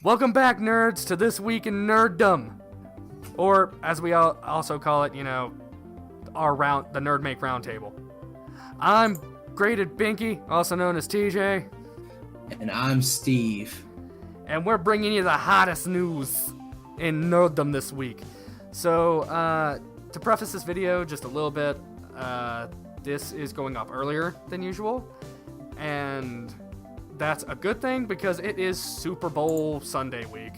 Welcome back, nerds, to This Week in Nerddom. Or, as we also call it, the NerdMake Roundtable. I'm Graded Binky, also known as TJ. And I'm Steve. And we're bringing you the hottest news in nerddom this week. So, to preface this video just a little bit, this is going up earlier than usual. And that's a good thing because it is Super Bowl Sunday week.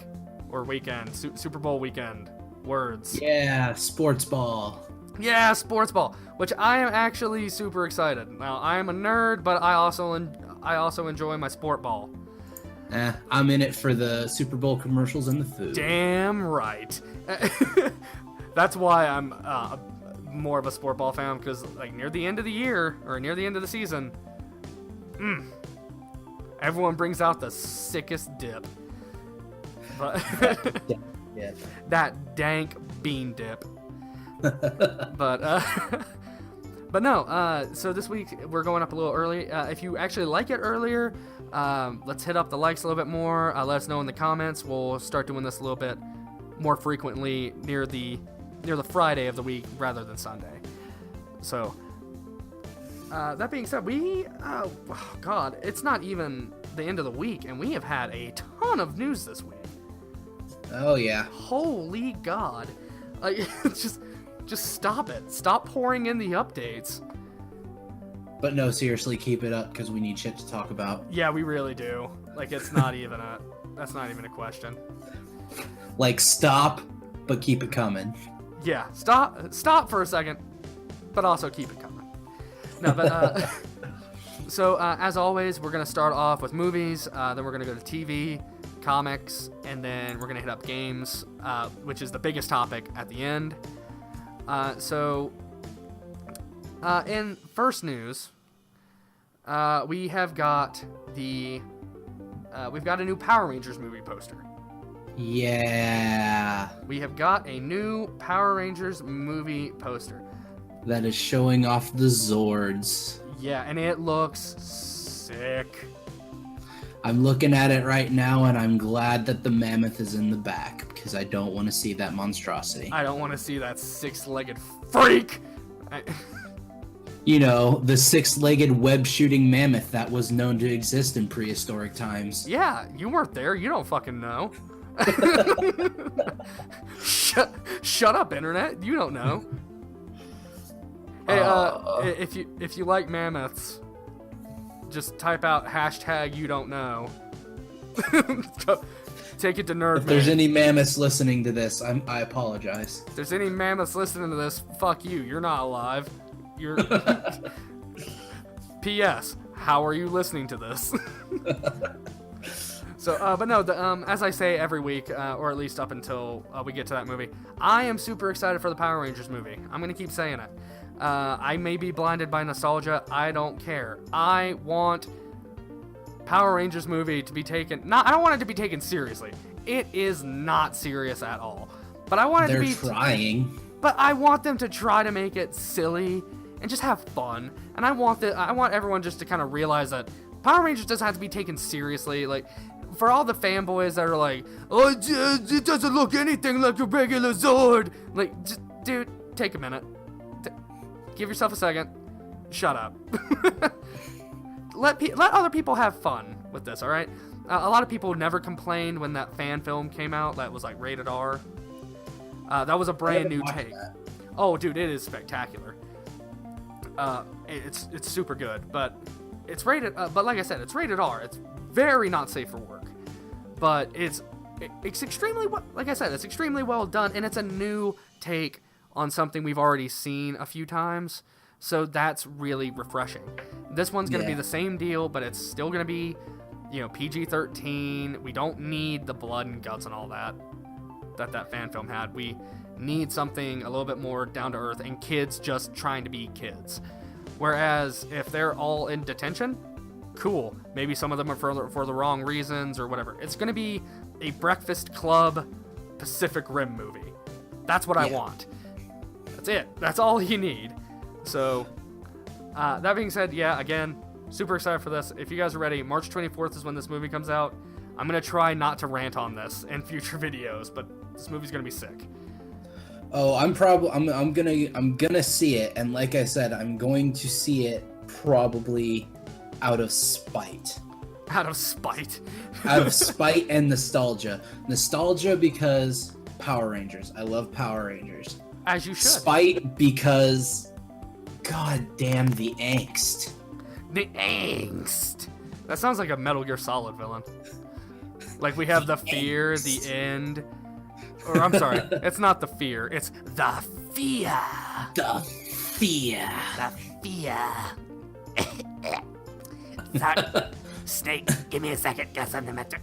Or weekend. Super Bowl weekend. Words. Yeah, sports ball. Yeah, sports ball. Which I am actually super excited. Now, I am a nerd, but I also enjoy my sport ball. I'm in it for the Super Bowl commercials and the food. Damn right. That's why I'm more of a sport ball fan, because like near the end of the year, or near the end of the season, everyone brings out the sickest dip. But yeah. That dank bean dip. But no, so this week we're going up a little early. If you actually like it earlier, let's hit up the likes a little bit more. Let us know in the comments. We'll start doing this a little bit more frequently near the Friday of the week rather than Sunday. So, that being said, God, it's not even the end of the week, and we have had a ton of news this week. Oh, yeah. Holy God. Just stop it. Stop pouring in the updates. But no, seriously, keep it up, because we need shit to talk about. Yeah, we really do. Like, that's not even a question. Like, stop, but keep it coming. Yeah, stop for a second, but also keep it coming. No, but, so, as always, we're going to start off with movies, then we're going to go to TV, comics, and then we're going to hit up games, which is the biggest topic at the end. In first news, we have got we've got a new Power Rangers movie poster. Yeah. We have got a new Power Rangers movie poster. That is showing off the Zords. Yeah, and it looks sick. I'm looking at it right now, and I'm glad that the mammoth is in the back, because I don't want to see that monstrosity. I don't want to see that six-legged freak! You know, the six-legged web-shooting mammoth that was known to exist in prehistoric times. Yeah, you weren't there. You don't fucking know. Shut up, internet. You don't know. Hey, if you like mammoths, just type out hashtag you don't know. Take it to NerdMake. If there's any mammoths listening to this, I apologize. If there's any mammoths listening to this, fuck you. You're not alive. You're. P.S. How are you listening to this? So, but no, as I say every week, or at least up until we get to that movie, I am super excited for the Power Rangers movie. I'm gonna keep saying it. I may be blinded by nostalgia. I don't care. I want Power Rangers movie to be taken. I don't want it to be taken seriously. It is not serious at all. But I want it to be. They're trying. But I want them to try to make it silly and just have fun. And I want everyone just to kind of realize that Power Rangers doesn't have to be taken seriously. Like, for all the fanboys that are like, oh, it doesn't look anything like a regular Zord. Like, just, dude, take a minute. Give yourself a second. Shut up. Let other people have fun with this, all right? A lot of people never complained when that fan film came out that was like rated R. That was a brand new take. Oh, dude, it is spectacular. It's super good, but it's rated. But like I said, it's rated R. It's very not safe for work. But it's extremely like I said, it's extremely well done, and it's a new take on something we've already seen a few times, so that's really refreshing. This one's going to be the same deal, but it's still going to be, PG-13. We don't need the blood and guts and all that fan film had. We need something a little bit more down to earth and kids just trying to be kids. Whereas if they're all in detention, cool. Maybe some of them are for the wrong reasons or whatever. It's going to be a Breakfast Club Pacific Rim movie. That's what I want. That's it. That's all you need. So, that being said, again, super excited for this. If you guys are ready, March 24th is when this movie comes out. I'm gonna try not to rant on this in future videos, but this movie's gonna be sick. Oh, I'm gonna see it, and like I said, I'm going to see it probably out of spite. Out of spite. Out of spite and nostalgia. Nostalgia because Power Rangers. I love Power Rangers. As you should. Spite because, god damn the angst. The angst. That sounds like a Metal Gear Solid villain. Like we have the fear, the end. Or I'm sorry, it's not the fear, it's the fear. The fear. The fear. Sorry. Snake, give me a second. Got something to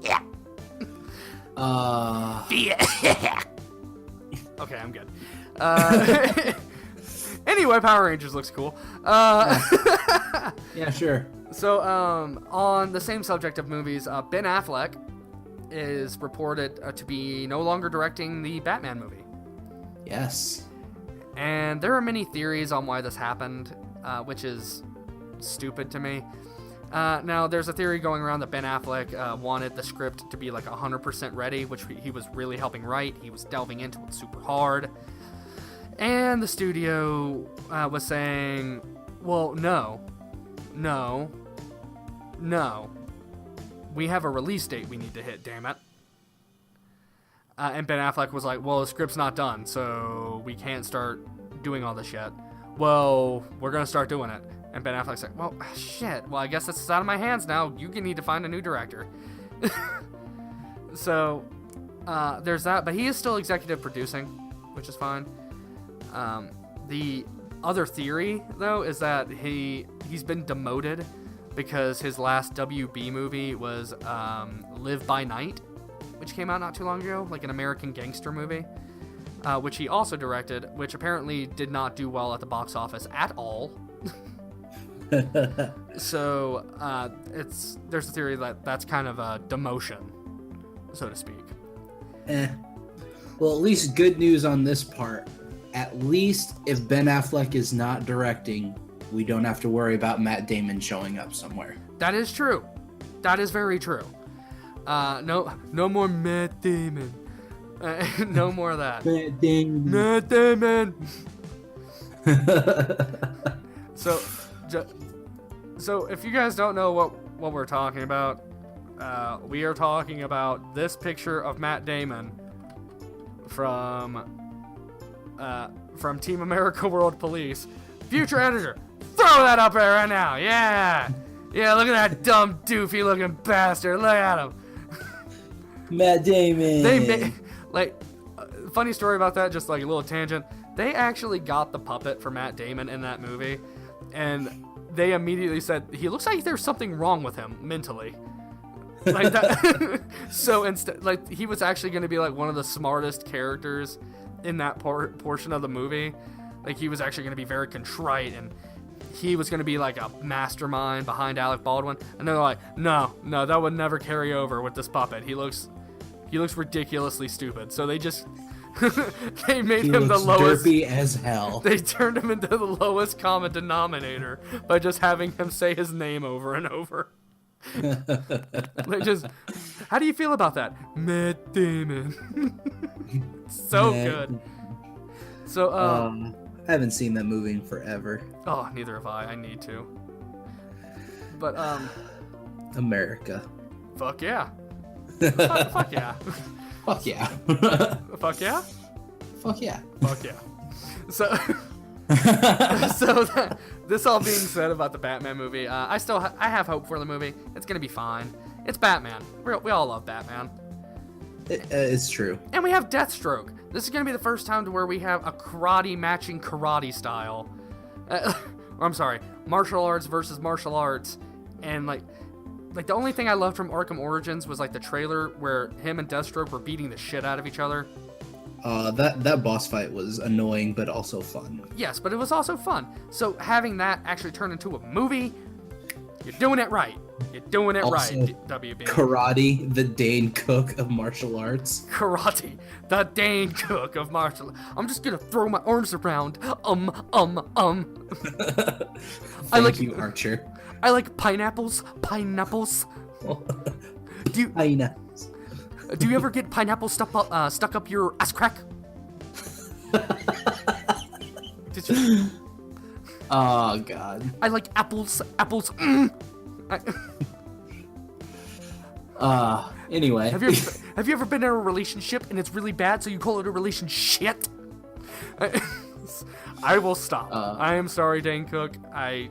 yeah. Fear. Okay, I'm good. Anyway, Power Rangers looks cool. Yeah, sure. So, on the same subject of movies, Ben Affleck is reported to be no longer directing the Batman movie. Yes. And there are many theories on why this happened, which is stupid to me. Now, there's a theory going around that Ben Affleck wanted the script to be like 100% ready, which he was really helping write. He was delving into it super hard. And the studio was saying, well, no. We have a release date we need to hit, damn it. And Ben Affleck was like, well, the script's not done, so we can't start doing all this yet. Well, we're going to start doing it. And Ben Affleck's like, well, shit. Well, I guess it's out of my hands now. You need to find a new director. So, there's that. But he is still executive producing, which is fine. The other theory, though, is that he's been demoted because his last WB movie was Live by Night, which came out not too long ago, like an American gangster movie, which he also directed, which apparently did not do well at the box office at all. So there's a theory that that's kind of a demotion, so to speak. Well, at least good news on this part. At least if Ben Affleck is not directing, we don't have to worry about Matt Damon showing up somewhere. That is true. That is very true. No more Matt Damon. No more of that. Matt Damon. Matt Damon. So if you guys don't know what we're talking about, we are talking about this picture of Matt Damon from Team America World Police. Future editor, throw that up there right now. Yeah, look at that dumb doofy looking bastard. Look at him. Matt Damon. Funny story about that, just like a little tangent. They actually got the puppet for Matt Damon in that movie, and they immediately said, he looks like there's something wrong with him mentally. Like that. So instead, like, he was actually going to be like one of the smartest characters in that portion of the movie. Like, he was actually going to be very contrite, and he was going to be like a mastermind behind Alec Baldwin. And they're like, no, that would never carry over with this puppet. He looks ridiculously stupid. So they just they made him the lowest. Derpy as hell. They turned him into the lowest common denominator by just having him say his name over and over. How do you feel about that, Matt Damon? So good. So I haven't seen that movie in forever. Oh, neither have I. I need to. But America. Fuck yeah. Fuck yeah. Fuck yeah. Fuck yeah. Fuck yeah. Fuck yeah. So this all being said about the Batman movie, I have hope for the movie. It's gonna be fine. It's Batman. We all love Batman. It's true. And we have Deathstroke. This is gonna be the first time to where we have a karate matching karate style. Or I'm sorry, martial arts versus martial arts. And like the only thing I loved from Arkham Origins was like the trailer where him and Deathstroke were beating the shit out of each other. That boss fight was annoying, but also fun. Yes, but it was also fun. So having that actually turn into a movie, you're doing it right. You're doing it also, right, WB. Karate, the Dane Cook of martial arts. Karate, the Dane Cook of martial arts. I'm just gonna throw my arms around. Thank you, Archer. I like pineapples. Do you, Pineapples. do you ever get pineapple stuck up your ass crack? Did you? Oh God. I like apples. Apples. Anyway. Have you ever been in a relationship and it's really bad, so you call it a relationship? I will stop. I am sorry, Dane Cook. I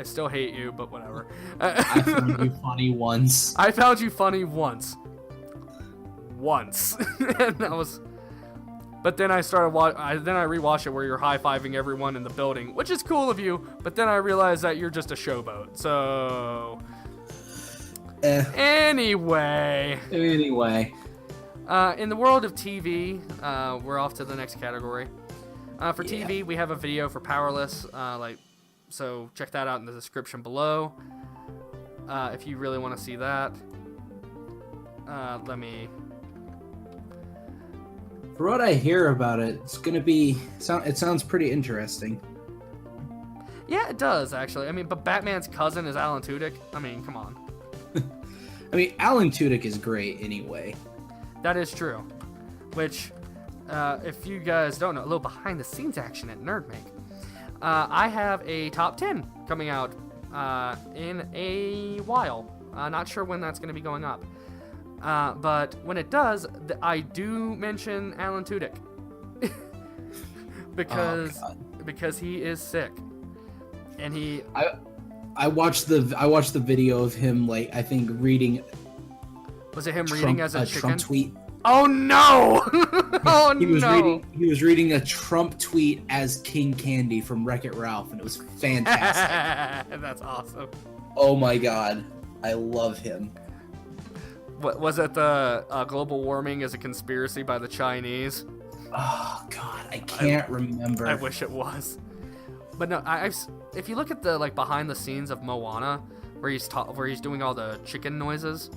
still hate you, but whatever. I found you funny once. I found you funny once. And that was. But then I started then I rewatched it where you're high-fiving everyone in the building, which is cool of you. But then I realized that you're just a showboat. So. Anyway. In the world of TV, we're off to the next category. For TV, we have a video for Powerless. So check that out in the description below. If you really want to see that. For what I hear about it, it's gonna be. It sounds pretty interesting. Yeah, it does actually. I mean, but Batman's cousin is Alan Tudyk. I mean, come on. I mean, Alan Tudyk is great anyway. That is true. Which, if you guys don't know, a little behind-the-scenes action at NerdMake. I have a top 10 coming out in a while. Not sure when that's going to be going up. But when it does, I do mention Alan Tudyk. because he is sick. And he... I watched the video of him, I think reading. Was it him reading as a chicken? Trump tweet. Oh no! He was reading a Trump tweet as King Candy from Wreck-It Ralph, and it was fantastic. That's awesome. Oh my God, I love him. What was it? The global warming is a conspiracy by the Chinese? Oh God, I can't remember. I wish it was. But no, if you look at the behind the scenes of Moana, where he's doing all the chicken noises.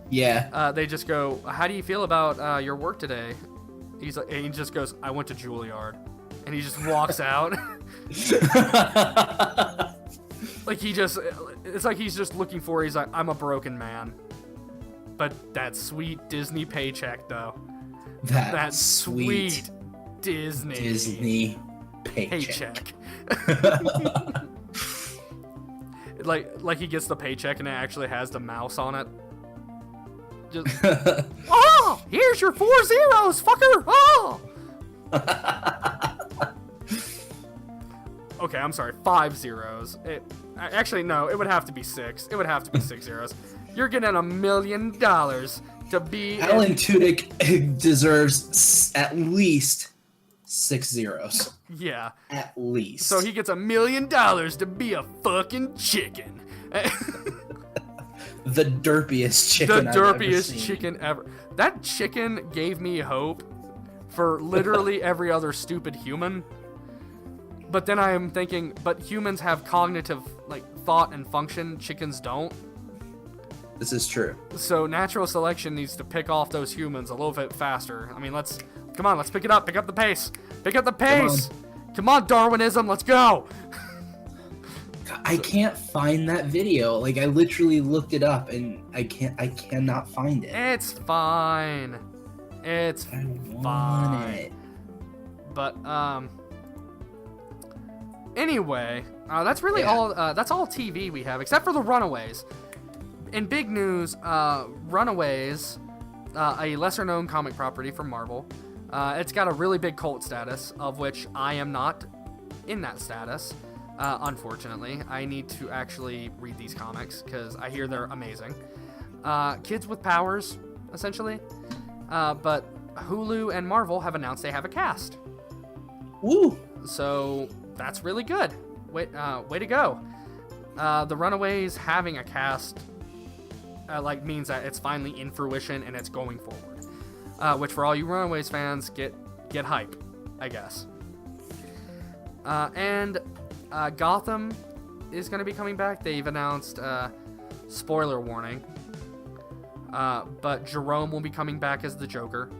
Yeah. They just go, "How do you feel about your work today?" He just goes, "I went to Juilliard," and he just walks out. It's like he's just looking for. He's like, "I'm a broken man," but that sweet Disney paycheck though. That sweet Disney paycheck. like he gets the paycheck and it actually has the mouse on it. Just, oh, here's your 4 zeros, fucker. Oh. Okay, I'm sorry, 5 zeros. Actually, no, it would have to be 6. It would have to be 6 zeros. You're getting $1 million to be. Alan Tudyk deserves at least 6 zeros. Yeah. At least. So he gets $1 million to be a fucking chicken. The derpiest chicken I've ever seen. Chicken ever. That chicken gave me hope for literally every other stupid human. But then I am thinking, but humans have cognitive thought and function. Chickens don't. This is true. So natural selection needs to pick off those humans a little bit faster. I mean, let's pick it up. Pick up the pace. Pick up the pace. Come on, Darwinism. Let's go. I can't find that video. I literally looked it up and I cannot find it. It's fine. It's fine. It. But anyway, that's really all. That's all TV we have, except for the Runaways. In big news, Runaways, a lesser-known comic property from Marvel. It's got a really big cult status, of which I am not in that status. Unfortunately, I need to actually read these comics because I hear they're amazing. Kids with powers, essentially. But Hulu and Marvel have announced they have a cast. Woo! So that's really good. Way to go. The Runaways having a cast means that it's finally in fruition and it's going forward. Which for all you Runaways fans, get hype, I guess. And Gotham is going to be coming back. They've announced, spoiler warning, but Jerome will be coming back as the Joker.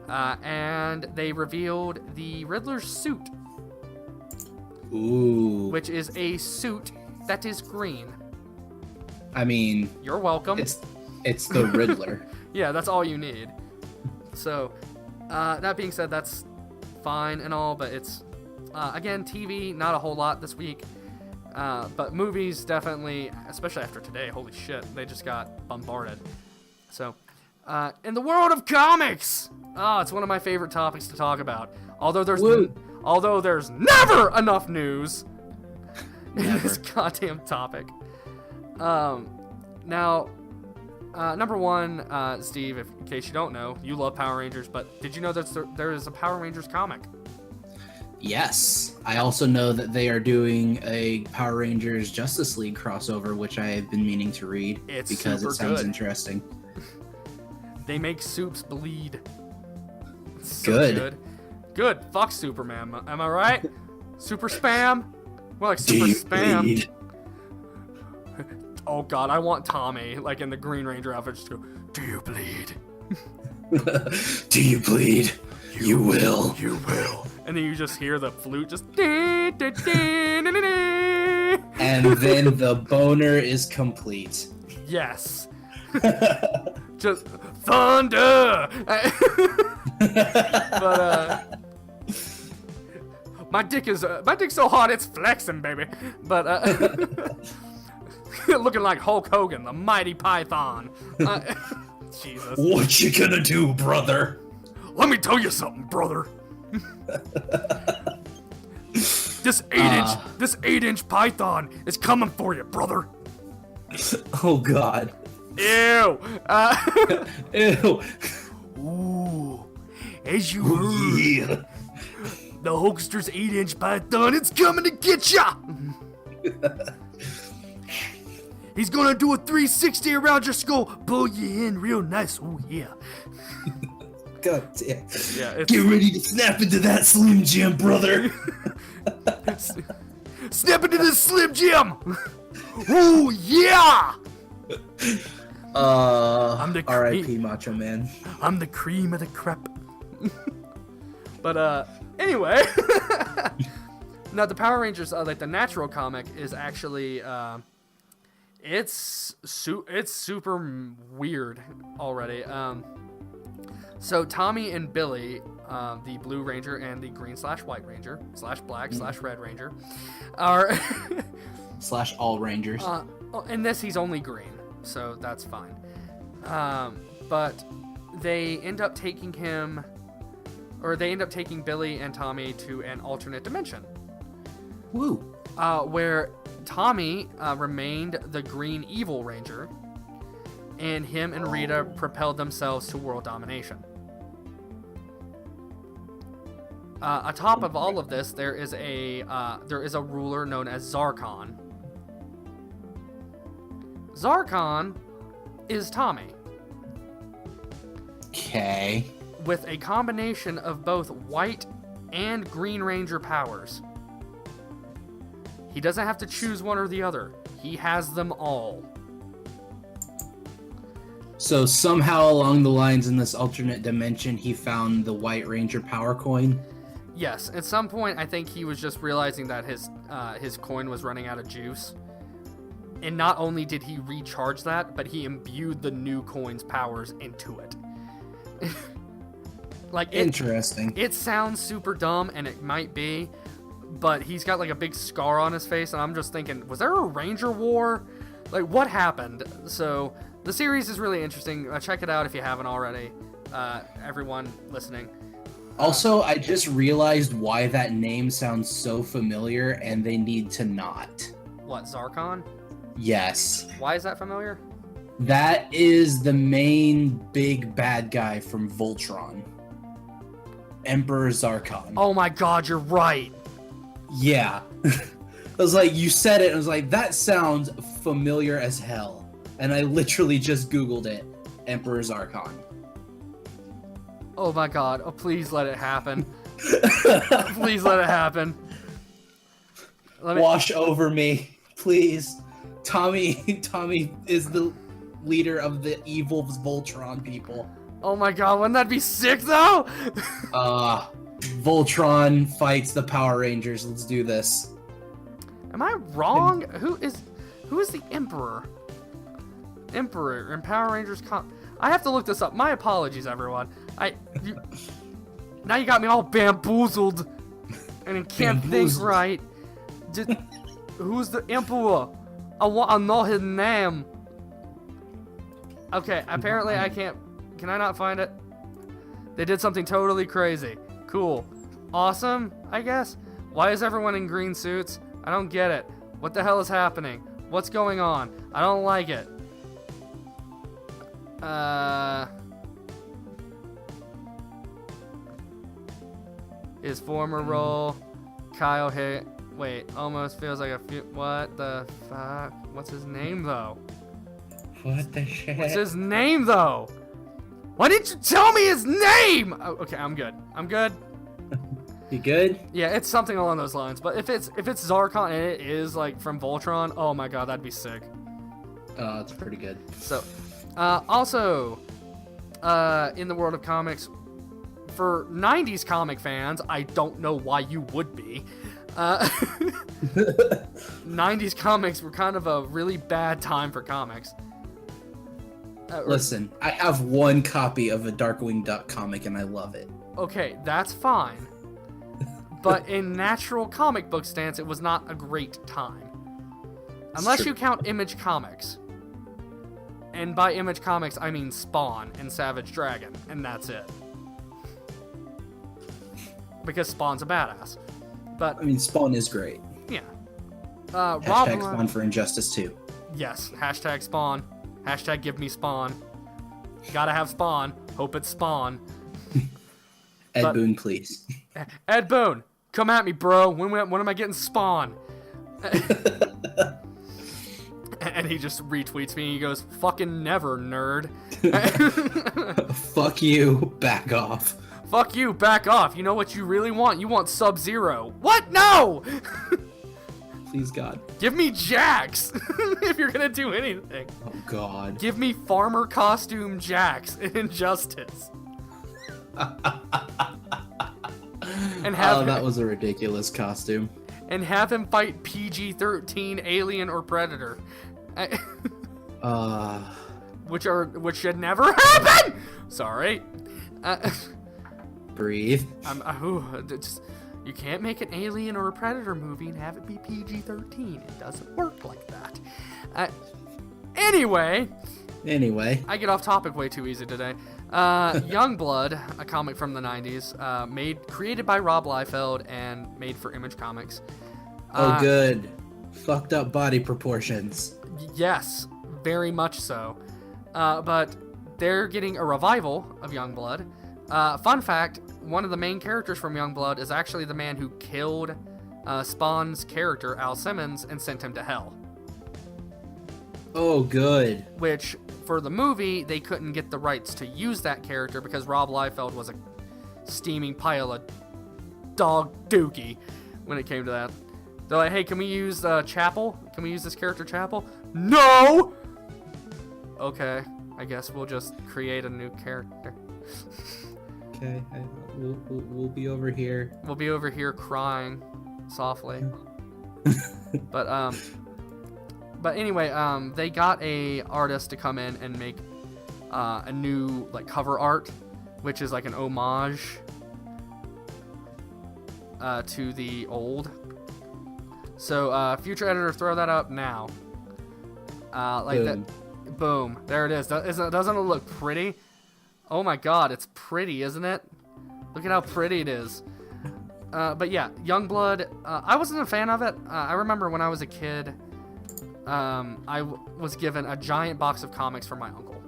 And they revealed the Riddler's suit. Ooh. Which is a suit that is green. I mean, you're welcome. It's the Riddler. Yeah, that's all you need. So, that being said, that's fine and all, but it's, again, TV, not a whole lot this week. But movies, definitely, especially after today, holy shit, they just got bombarded. So, in the world of comics, it's one of my favorite topics to talk about. Although there's never enough news in this goddamn topic. Now, number one, Steve, in case you don't know, you love Power Rangers, but did you know that there is a Power Rangers comic? Yes. I also know that they are doing a Power Rangers Justice League crossover, which I have been meaning to read because it sounds interesting. They make soups bleed. So good. Good. Fuck Superman. Am I right? Super spam? More like super Deep spam. bleed. Oh god, I want Tommy, like in the Green Ranger outfit, just to go, do you bleed? Do you bleed? You will. You will. And then you just hear the flute just... And then the boner is complete. Yes. Just thunder! But, my dick's so hot it's flexing, baby. But, looking like Hulk Hogan, the mighty Python. Jesus. What you gonna do, brother? Let me tell you something, brother. This 8-inch Python is coming for you, brother. Oh God. Ew. Ew. Ooh. As you heard, the Hulkster's 8-inch Python is coming to get ya. He's gonna do a 360 around your skull, pull you in real nice. Oh yeah. God damn. Yeah, Get ready to snap into that Slim Jim, brother. Snap into this Slim Jim. Oh yeah. I'm the R.I.P. Macho Man. I'm the cream of the crep. But anyway, now the Power Rangers, like the natural comic, is actually it's super weird already. So Tommy and Billy, the Blue Ranger and the Green/White Ranger /Black/Red Ranger, are / all Rangers. In this he's only green, so that's fine. But they end up taking Billy and Tommy to an alternate dimension. Woo. Where Tommy remained the Green Evil Ranger, and him and Rita propelled themselves to world domination. Atop of all of this, there is a ruler known as Zarkon. Zarkon is Tommy. Okay. With a combination of both White and Green Ranger powers. He doesn't have to choose one or the other. He has them all. So somehow along the lines in this alternate dimension, he found the White Ranger power coin? Yes. At some point, I think he was just realizing that his coin was running out of juice. And not only did he recharge that, but he imbued the new coin's powers into it. Interesting. It sounds super dumb, and it might be, but he's got like a big scar on his face, and I'm just thinking, was there a Ranger War? Like, what happened? So, the series is really interesting. Check it out if you haven't already. Everyone listening. Also, I just realized why that name sounds so familiar, and they need to not. What, Zarkon? Yes. Why is that familiar? That is the main big bad guy from Voltron. Emperor Zarkon. Oh my god, you're right. Yeah. I was like, you said it, and I was like, that sounds familiar as hell. And I literally just Googled it. Emperor Zarkon. Oh my god. Oh, please let it happen. Please let it happen. Wash over me, please. Tommy is the leader of the evil Voltron people. Oh my god, wouldn't that be sick though? Voltron fights the Power Rangers. Let's do this. Am I wrong? Who is the Emperor? Emperor in Power Rangers I have to look this up. My apologies, everyone. Now you got me all bamboozled, and I can't think right. Who's the Emperor? I want to know his name. Okay, apparently I can't. Can I not find it? They did something totally crazy. Cool. Awesome, I guess. Why is everyone in green suits? I don't get it. What the hell is happening? What's going on? I don't like it. His former role, Kyle hit. Wait, almost feels like a few. What the fuck? What's his name though? What the shit? What's his name though? Why didn't you tell me his name? Oh, okay, I'm good. I'm good. You good? Yeah, it's something along those lines. But if it's Zarkon and it is like from Voltron, oh my god, that'd be sick. Oh, it's pretty good. So, also, in the world of comics, for 90s comic fans, I don't know why you would be. 90s comics were kind of a really bad time for comics. Listen, I have one copy of a Darkwing Duck comic and I love it. Okay, that's fine. But in natural comic book stance, it was not a great time. Unless you count Image Comics. And by Image Comics, I mean Spawn and Savage Dragon, and that's it. Because Spawn's a badass. But I mean, Spawn is great. Yeah. Hashtag Spawn for Injustice 2. Yes, hashtag Spawn. Hashtag give me Spawn. Gotta have Spawn. Hope it's Spawn. Ed Boon, please. Ed Boon, come at me, bro. When am I getting Spawn? And he just retweets me. He goes, "Fucking never, nerd." Fuck you. Back off. Fuck you. Back off. You know what you really want? You want Sub-Zero. What? No. Please, God. Give me Jax if you're gonna do anything. Oh God. Give me farmer costume Jax in Injustice. And have that was a ridiculous costume. And have him fight PG-13 alien or predator. Which should never happen. Sorry. Breathe. You can't make an alien or a predator movie and have it be PG-13. It doesn't work like that. Anyway, I get off topic way too easy today. Youngblood, a comic from the 90s, created by Rob Liefeld and made for Image Comics. Good. Fucked up body proportions. Yes, very much so. But they're getting a revival of Youngblood. Fun fact, one of the main characters from Youngblood is actually the man who killed Spawn's character, Al Simmons, and sent him to hell. Oh, good. Which, for the movie, they couldn't get the rights to use that character because Rob Liefeld was a steaming pile of dog dookie when it came to that. They're like, hey, can we use Chapel? Can we use this character Chapel? No! Okay, I guess we'll just create a new character. Okay, we'll be over here. We'll be over here crying softly. But anyway, they got a artist to come in and make a new cover art, which is like an homage to the old. So future editor, throw that up now. Boom. That. Boom. There it is. Doesn't it look pretty? Oh my god, it's pretty, isn't it? Look at how pretty it is. But yeah, Youngblood, I wasn't a fan of it. I remember when I was a kid, I was given a giant box of comics from my uncle.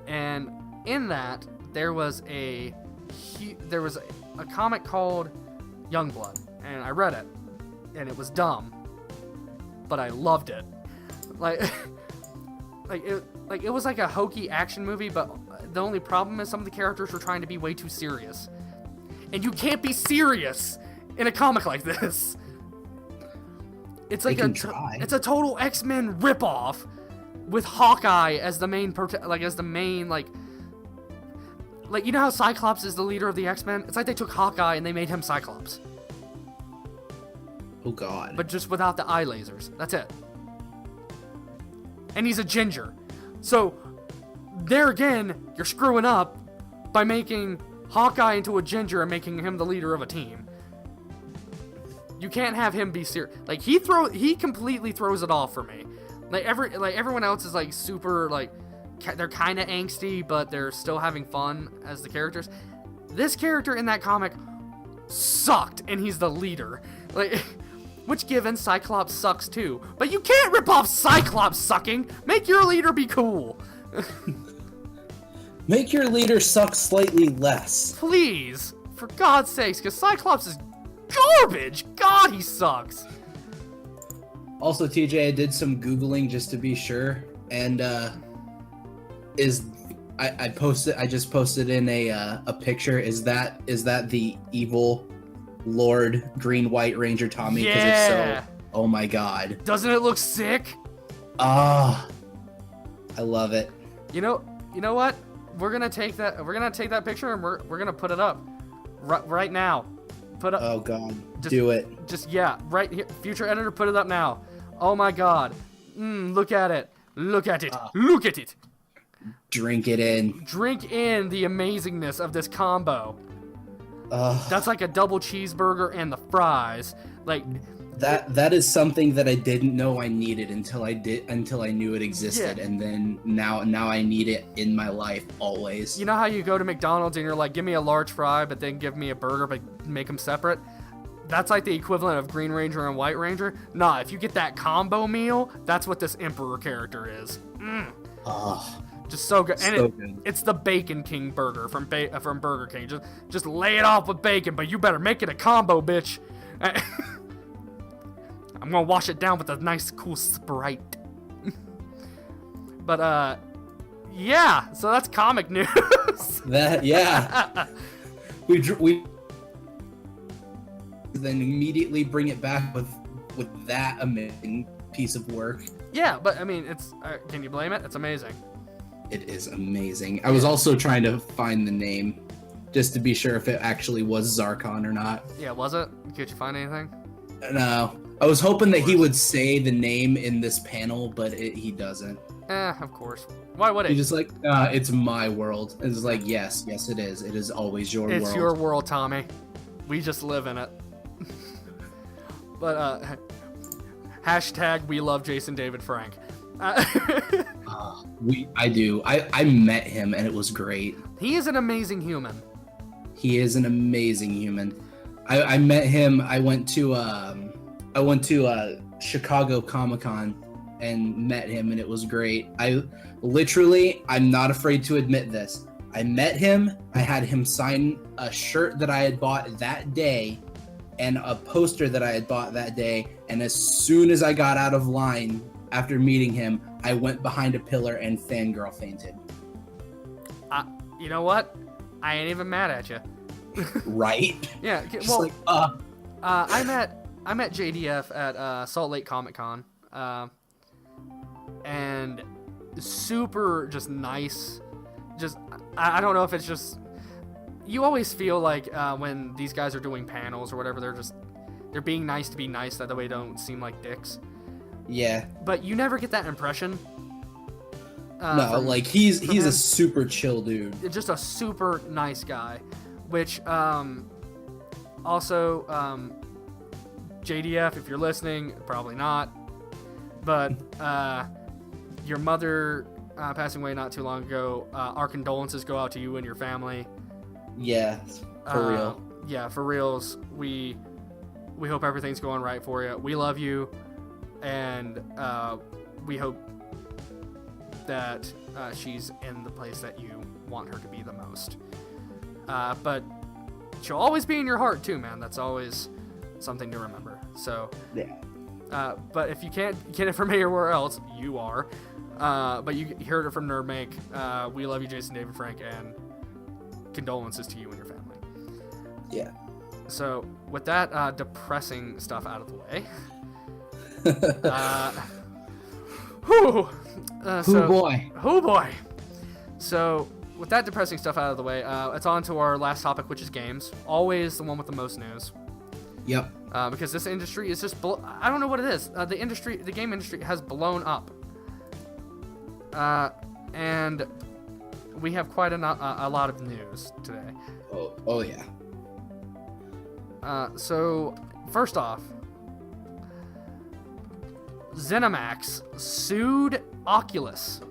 And in that, there was a comic called Youngblood, and I read it, and it was dumb, but I loved it. It was like a hokey action movie, but the only problem is some of the characters were trying to be way too serious. And you can't be serious in a comic like this. It's like it's a total X-Men ripoff with Hawkeye as the main you know how Cyclops is the leader of the X-Men? It's like they took Hawkeye and they made him Cyclops. Oh god. But just without the eye lasers. That's it. And he's a ginger. So, there again, you're screwing up by making Hawkeye into a ginger and making him the leader of a team. You can't have him be serious. Like, he completely throws it off for me. Like, everyone else is, like, super, like, they're kind of angsty, but they're still having fun as the characters. This character in that comic sucked, and he's the leader. Like, which given, Cyclops sucks too. But you can't rip off Cyclops sucking! Make your leader be cool! Make your leader suck slightly less. Please! For God's sakes, because Cyclops is garbage! God, he sucks! Also, TJ, I did some Googling just to be sure, and I just posted in a picture. Is that the evil Lord Green White Ranger Tommy? Because if so, oh my God. Doesn't it look sick? Ah, I love it. You know what? We're gonna take that picture and we're gonna put it up right now. Put up. Oh God, do it. Right here. Future editor, put it up now. Oh my God. Look at it. Look at it. Look at it. Drink it in. Drink in the amazingness of this combo. That's like a double cheeseburger and the fries. Like that is something that I didn't know I needed until I knew it existed, and then now I need it in my life always. You know how you go to McDonald's and you're like, give me a large fry, but then give me a burger, but make them separate? That's like the equivalent of Green Ranger and White Ranger. Nah, if you get that combo meal, that's what this Emperor character is. Just so good. And it's the Bacon King burger from Burger King. Just lay it off with bacon, but you better make it a combo, bitch. I'm gonna wash it down with a nice, cool Sprite. But, yeah. So that's comic news. We then immediately bring it back with that amazing piece of work. Yeah, but I mean, it's can you blame it? It's amazing. It is amazing. I was also trying to find the name just to be sure if it actually was Zarkon or not. Yeah, was it? Could you find anything? No. I was hoping that he would say the name in this panel, but he doesn't. Of course. Why would he? He's just like, it's my world. And it's like, yes, it is. It is always your world. It's your world, Tommy. We just live in it. But, hashtag we love Jason David Frank. I do. I met him and it was great. He is an amazing human. He is an amazing human. I met him. I went to Chicago Comic-Con and met him, and it was great. I'm not afraid to admit this. I met him. I had him sign a shirt that I had bought that day and a poster that I had bought that day. And as soon as I got out of line after meeting him, I went behind a pillar and fangirl fainted. You know what? I ain't even mad at you. Right? Yeah. Well, I met JDF at Salt Lake Comic Con, and super just nice. Just I don't know if it's just you always feel like when these guys are doing panels or whatever, they're being nice to be nice, that way they don't seem like dicks. Yeah. But you never get that impression. No, he's a super chill dude. Just a super nice guy, which also JDF, if you're listening, probably not, but your mother passing away not too long ago, our condolences go out to you and your family. Yeah, for real. Yeah, for reals. We hope everything's going right for you. We love you, and we hope that she's in the place that you want her to be the most. But she'll always be in your heart too, man. That's always something to remember. So yeah. But if you can't get it from anywhere else, you are. But you heard it from NerdMake. We love you, Jason David Frank, and condolences to you and your family. Yeah. So with that depressing stuff out of the way. Oh boy. So with that depressing stuff out of the way, it's on to our last topic, which is games. Always the one with the most news. Yep. Because this industry is just I don't know what it is. The game industry has blown up. And we have quite a lot of news today. Oh yeah. So, first off, ZeniMax sued Oculus.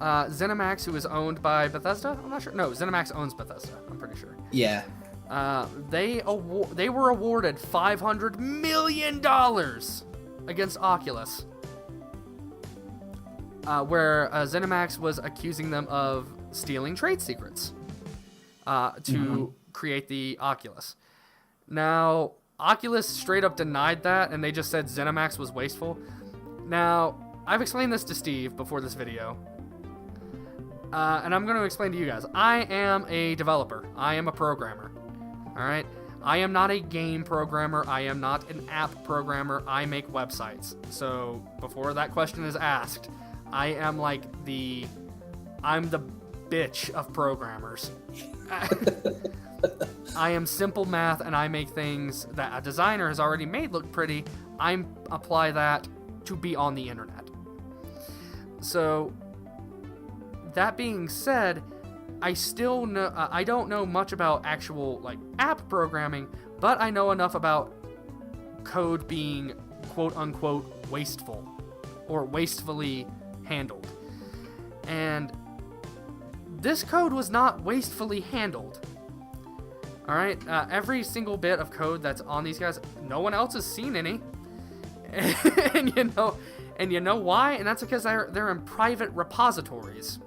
ZeniMax, who is owned by Bethesda? I'm not sure. No, ZeniMax owns Bethesda. I'm pretty sure. Yeah. They were awarded $500 million against Oculus, where ZeniMax was accusing them of stealing trade secrets to create the Oculus. Now, Oculus straight up denied that, and they just said ZeniMax was wasteful. Now, I've explained this to Steve before this video, and I'm going to explain to you guys. I am a developer. I am a programmer. All right? I am not a game programmer. I am not an app programmer. I make websites. So, before that question is asked, I am like I'm the bitch of programmers. I am simple math, and I make things that a designer has already made look pretty. I apply that to be on the internet. So, that being said, I still know I don't know much about actual like app programming, but I know enough about code being quote unquote wasteful or wastefully handled. And this code was not wastefully handled. All right, every single bit of code that's on these guys, no one else has seen any, and you know why? And that's because they're in private repositories.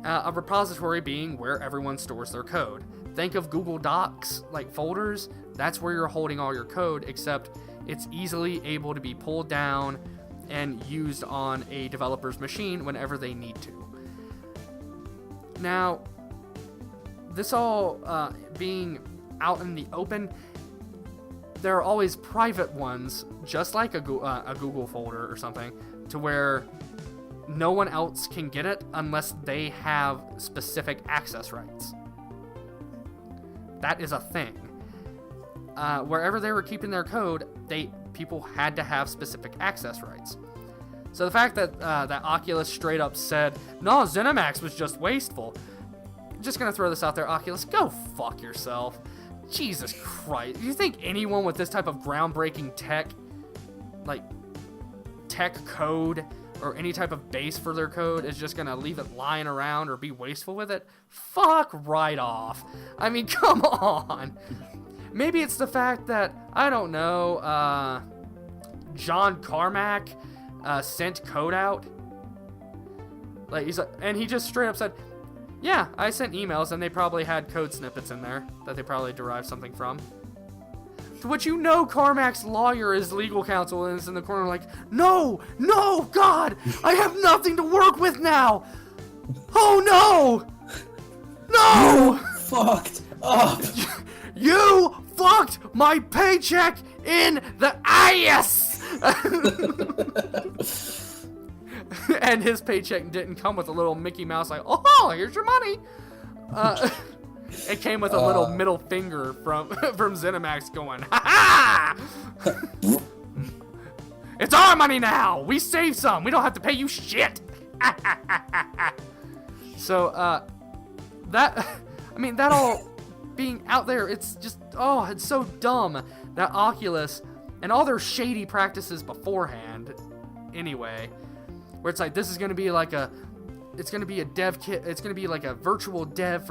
A repository being where everyone stores their code. Think of Google Docs like folders. That's where you're holding all your code, except it's easily able to be pulled down and used on a developer's machine whenever they need to. Now, this all being out in the open, there are always private ones, just like a Google folder or something, to where no one else can get it unless they have specific access rights. That is a thing. Wherever they were keeping their code, people had to have specific access rights. So the fact that that Oculus straight up said, "No, ZeniMax was just wasteful." Just gonna throw this out there, Oculus, go fuck yourself. Jesus Christ. Do you think anyone with this type of groundbreaking tech code, or any type of base for their code is just gonna leave it lying around or be wasteful with it? Fuck right off. I mean, come on. Maybe it's the fact that, I don't know, John Carmack sent code out. And he just straight up said, yeah, I sent emails, and they probably had code snippets in there that they probably derived something from. To which Carmack's lawyer is legal counsel and is in the corner like, no, God, I have nothing to work with now. Oh no, You fucked up. You fucked my paycheck in the ass. And his paycheck didn't come with a little Mickey Mouse like, oh, here's your money. It came with a little middle finger from ZeniMax going, ha ha! It's our money now! We saved some! We don't have to pay you shit! So, that all being out there, it's just, it's so dumb that Oculus and all their shady practices beforehand, anyway, where it's like, this is going to be like it's going to be a dev kit. It's going to be like a virtual dev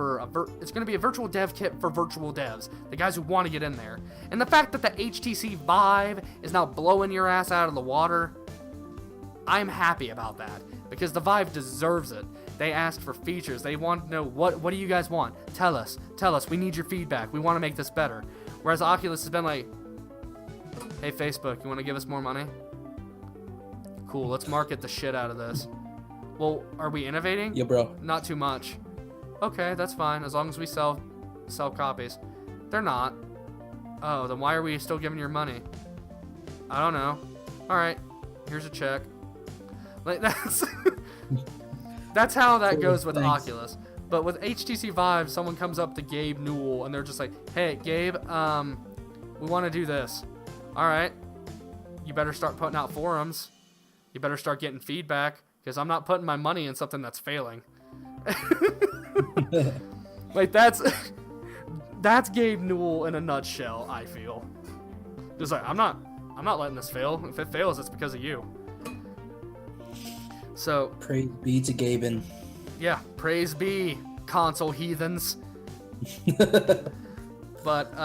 it's going to be a virtual dev kit for virtual devs, the guys who want to get in there. And the fact that the HTC Vive is now blowing your ass out of the water, I'm happy about that, because the Vive deserves it. They asked for features. They want to know, what do you guys want? Tell us. We need your feedback. We want to make this better. Whereas Oculus has been like, hey, Facebook, you want to give us more money? Cool, let's market the shit out of this. Well, are we innovating? Yeah, bro. Not too much. Okay, that's fine, as long as we sell copies. They're not. Oh, then why are we still giving your money? I don't know. Alright, here's a check. Like, that's how that goes with Thanks. Oculus. But with HTC Vive, someone comes up to Gabe Newell, and they're just like, hey, Gabe, we want to do this. Alright, you better start putting out forums. You better start getting feedback, because I'm not putting my money in something that's failing. Like that's Gabe Newell in a nutshell. I feel just like I'm not letting this fail. If it fails, it's because of you. So praise be to Gaben. Yeah, praise be, console heathens. But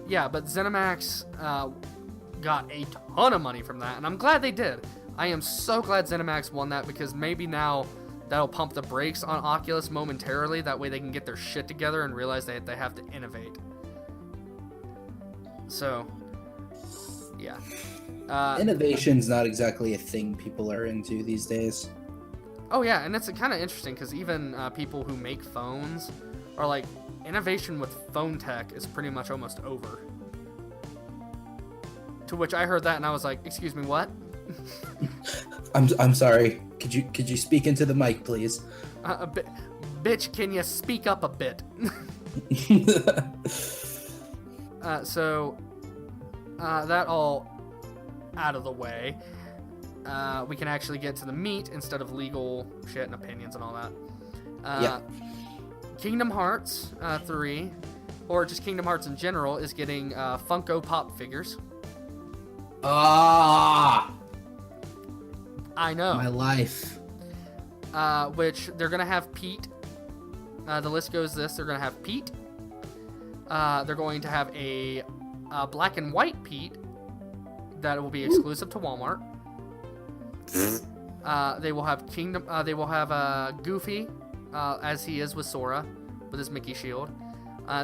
ZeniMax got a ton of money from that, and I'm glad they did. I am so glad ZeniMax won that, because maybe now that'll pump the brakes on Oculus momentarily. That way they can get their shit together and realize that they have to innovate. So, yeah. Innovation's not exactly a thing people are into these days. Oh yeah, and it's kind of interesting because even people who make phones are like, innovation with phone tech is pretty much almost over. To which I heard that and I was like, excuse me, what? I'm sorry. Could you speak into the mic, please? Bitch, can you speak up a bit? So that all out of the way, we can actually get to the meat instead of legal shit and opinions and all that. Kingdom Hearts 3, or just Kingdom Hearts in general, is getting Funko Pop figures. Ah, I know. my life. Which they're gonna have Pete. The list goes this: they're gonna have Pete. They're going to have a black and white Pete that will be exclusive to Walmart. They will have Goofy, as he is with Sora, with his Mickey shield.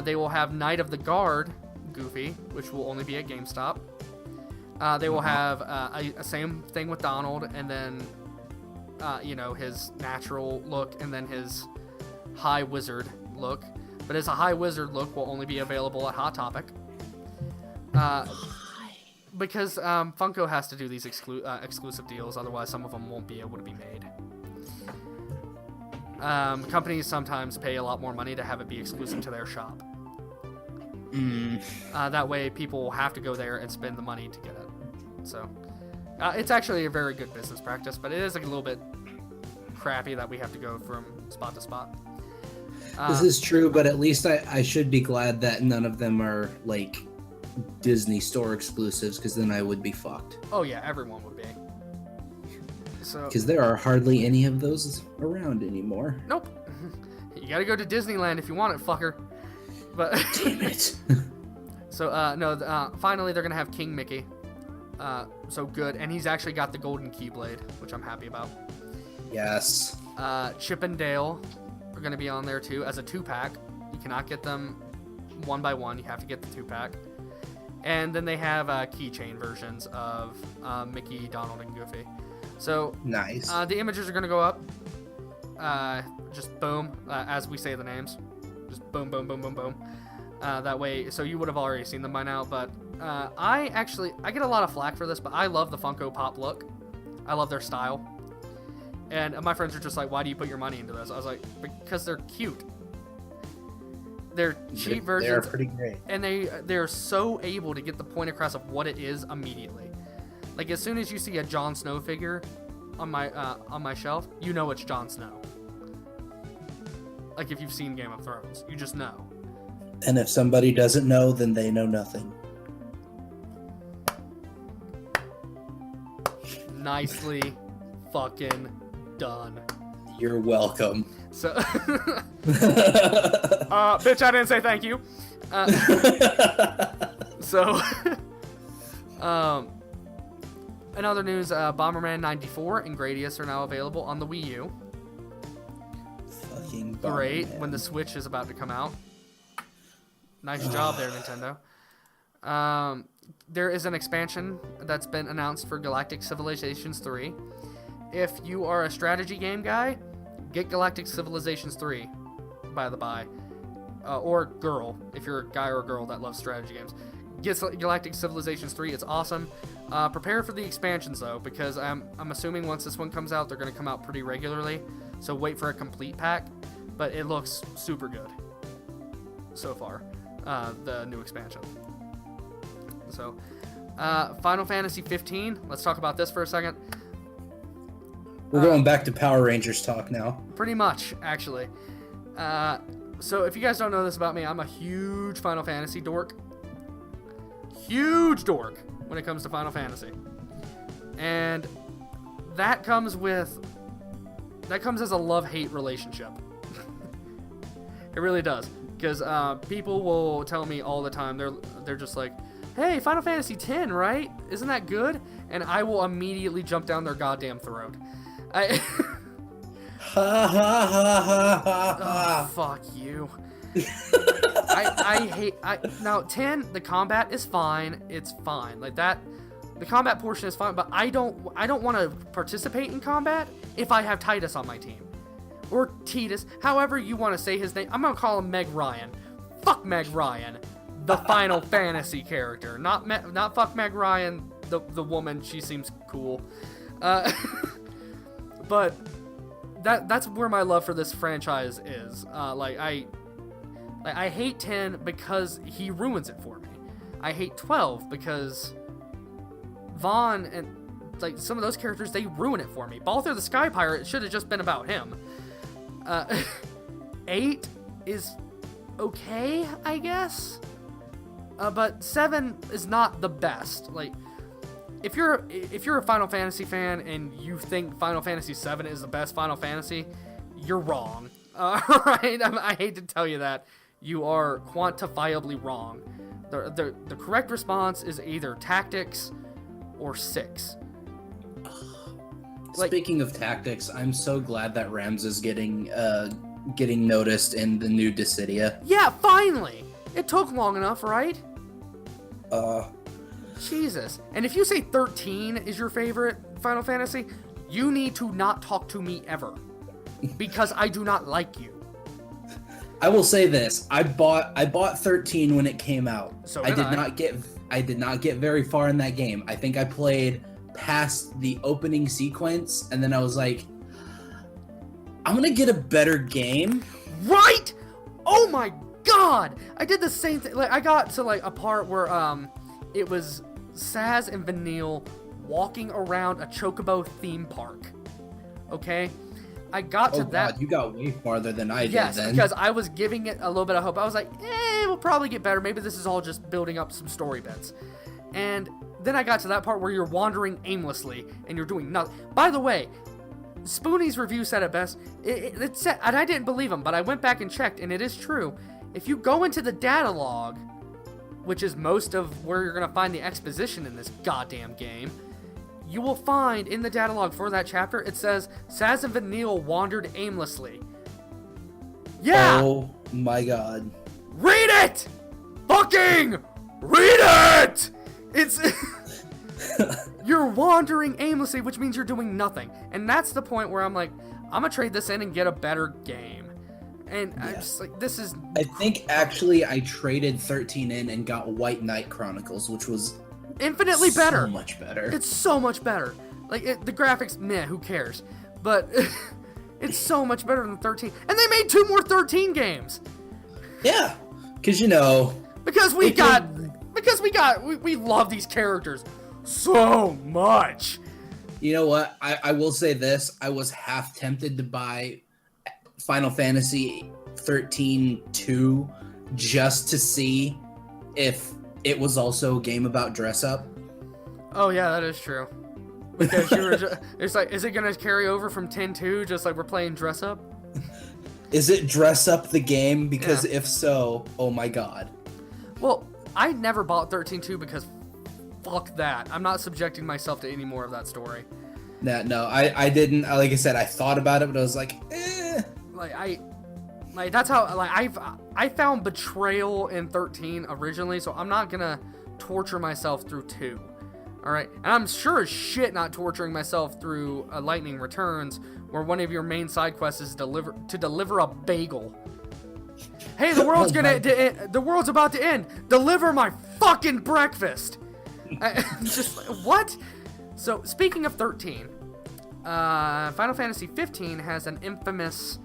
They will have Knight of the Guard Goofy, which will only be at GameStop. They will have a same thing with Donald, and then his natural look, and then his High Wizard look. But his High Wizard look will only be available at Hot Topic. Because Funko has to do these exclusive deals, otherwise some of them won't be able to be made. Companies sometimes pay a lot more money to have it be exclusive to their shop. That way people will have to go there and spend the money to get it. So it's actually a very good business practice, but it is a little bit crappy that we have to go from spot to spot. This is true, but at least I should be glad that none of them are like Disney Store exclusives, because then I would be fucked. Oh yeah, everyone would be. So because there are hardly any of those around anymore. Nope. You gotta go to Disneyland if you want it, fucker. But damn it. So finally they're gonna have King Mickey. So good, and he's actually got the golden Keyblade, which I'm happy about. Yes. Chip and Dale are gonna be on there too as a 2-pack. You cannot get them one by one. You have to get the 2-pack. And then they have keychain versions of Mickey, Donald, and Goofy. So nice. The images are gonna go up. Just boom, as we say the names. Just boom, boom, boom, boom, boom. That way, so you would have already seen them by now. But I get a lot of flack for this, but I love the Funko Pop look. I love their style. And my friends are just like, why do you put your money into this? I was like, because they're cute. They're cheap versions. They're pretty great. And they're so able to get the point across of what it is immediately. Like, as soon as you see a Jon Snow figure on my shelf, you know it's Jon Snow. Like, if you've seen Game of Thrones, you just know. And if somebody doesn't know, then they know nothing. Nicely fucking done. You're welcome. So, bitch, I didn't say thank you. So, in other news, Bomberman 94 and Gradius are now available on the Wii U. Fucking Great, Bomberman. when the Switch is about to come out. Nice job there, Nintendo. There is an expansion that's been announced for Galactic Civilizations 3. If you are a strategy game guy, get Galactic Civilizations 3, by the by. Or girl, if you're a guy or a girl that loves strategy games. Get Galactic Civilizations 3, it's awesome. Prepare for the expansions, though, because I'm assuming once this one comes out, they're going to come out pretty regularly. So wait for a complete pack. But it looks super good so far, the new expansion. So, Final Fantasy 15, let's talk about this for a second. We're going back to Power Rangers talk now. Pretty much, actually. So if you guys don't know this about me, I'm a huge Final Fantasy dork. Huge dork when it comes to Final Fantasy. And that comes as a love-hate relationship. It really does. Because people will tell me all the time, they're just like, hey, Final Fantasy X, right? Isn't that good? And I will immediately jump down their goddamn throat. Oh, fuck you. I hate... Now, 10, the combat is fine. It's fine. Like, that... The combat portion is fine, but I don't want to participate in combat if I have Titus on my team. Or Titus, however you want to say his name. I'm going to call him Meg Ryan. Fuck Meg Ryan, the Final Fantasy character. Not fuck Meg Ryan, the woman. She seems cool. But that's where my love for this franchise is. I hate 10 because he ruins it for me. I hate 12 because Vaughn and like some of those characters, they ruin it for me. Balther the Sky Pirate should have just been about him. 8 is okay, I guess. But 7 is not the best. Like, if you're a Final Fantasy fan and you think Final Fantasy 7 is the best Final Fantasy, you're wrong. Right? I hate to tell you that. You are quantifiably wrong. The correct response is either Tactics or 6. Speaking of Tactics, I'm so glad that Rams is getting noticed in the new Dissidia. Yeah, finally! It took long enough, right? Jesus. And if you say 13 is your favorite Final Fantasy, you need to not talk to me ever. Because I do not like you. I will say this. I bought 13 when it came out. So I did not get very far in that game. I think I played past the opening sequence, and then I was like, I'm gonna get a better game. Right? Oh my god! I did the same thing. Like, I got to like a part where it was Saz and Vanille walking around a Chocobo theme park. Okay? I got to that. God, you got way farther than I did then. Yes, because I was giving it a little bit of hope. I was like, we'll probably get better. Maybe this is all just building up some story bits. And then I got to that part where you're wandering aimlessly and you're doing nothing. By the way, Spoonie's review said it best. It said, and I didn't believe him, but I went back and checked, and it is true. If you go into the data log, which is most of where you're going to find the exposition in this goddamn game, you will find in the data log for that chapter, it says, Saz and Vanille wandered aimlessly. Yeah! Oh my god. Read it! Fucking read it! It's... You're wandering aimlessly, which means you're doing nothing. And that's the point where I'm like, I'm gonna trade this in and get a better game. And I'm just like, this is... I think actually I traded 13 in and got White Knight Chronicles, which was... infinitely better. So much better. It's so much better. Like, the graphics, meh, who cares? But it's so much better than 13. And they made 2 more 13 games. Yeah. Because, Because we love these characters so much. You know what? I will say this. I was half tempted to buy Final Fantasy 13-2 just to see if it was also a game about dress up. Oh yeah, that is true. Because you were it's like, is it gonna carry over from 10-2 just like we're playing dress up? Is it dress up the game? Because if so, oh my god. Well, I never bought 13-2 because fuck that. I'm not subjecting myself to any more of that story. No, I didn't. Like I said, I thought about it, but I was like, eh. Like that's how I found betrayal in 13 originally, so I'm not gonna torture myself through 2. All right, and I'm sure as shit not torturing myself through Lightning Returns, where one of your main side quests is to deliver a bagel. Hey, the world's the world's about to end. Deliver my fucking breakfast. Just like, what? So speaking of 13, Final Fantasy 15 has an infamous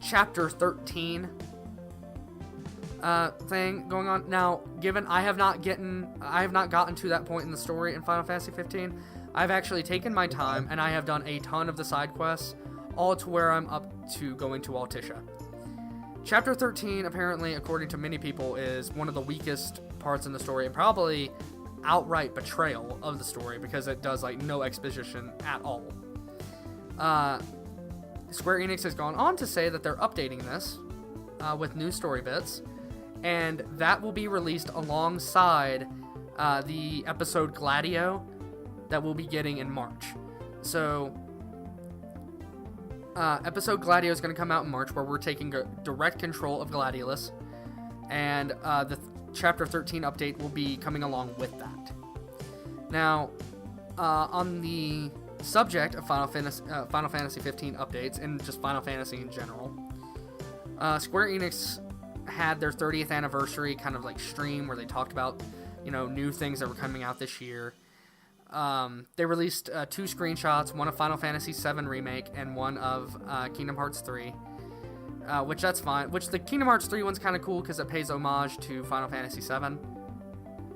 Chapter 13 thing going on. Now, given I have not gotten to that point in the story in Final Fantasy 15, I've actually taken my time, and I have done a ton of the side quests, all to where I'm up to going to Altissia. Chapter 13, apparently, according to many people, is one of the weakest parts in the story, and probably outright betrayal of the story, because it does, like, no exposition at all. Square Enix has gone on to say that they're updating this with new story bits, and that will be released alongside the episode Gladio that we'll be getting in March. So, episode Gladio is going to come out in March, where we're taking direct control of Gladiolus, and the Chapter 13 update will be coming along with that. Now, on the subject of Final Fantasy 15 updates, and just Final Fantasy in general, Square Enix had their 30th anniversary kind of like stream where they talked about, new things that were coming out this year. They released 2 screenshots, one of Final Fantasy VII Remake and one of Kingdom Hearts 3, which that's fine. Which the Kingdom Hearts 3 one's kind of cool because it pays homage to Final Fantasy VII.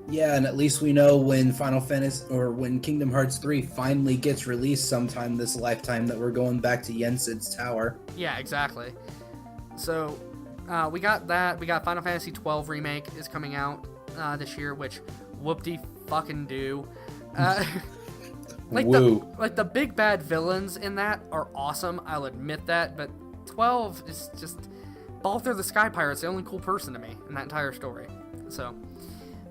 Yeah, and at least we know when when Kingdom Hearts 3 finally gets released sometime this lifetime that we're going back to Yensid's Tower. Yeah, exactly. So, we got that. We got Final Fantasy 12 Remake is coming out this year, which whoop-de-fucking-do. The big bad villains in that are awesome, I'll admit that, but 12 is just Balthur the Sky Pirate's the only cool person to me in that entire story. So,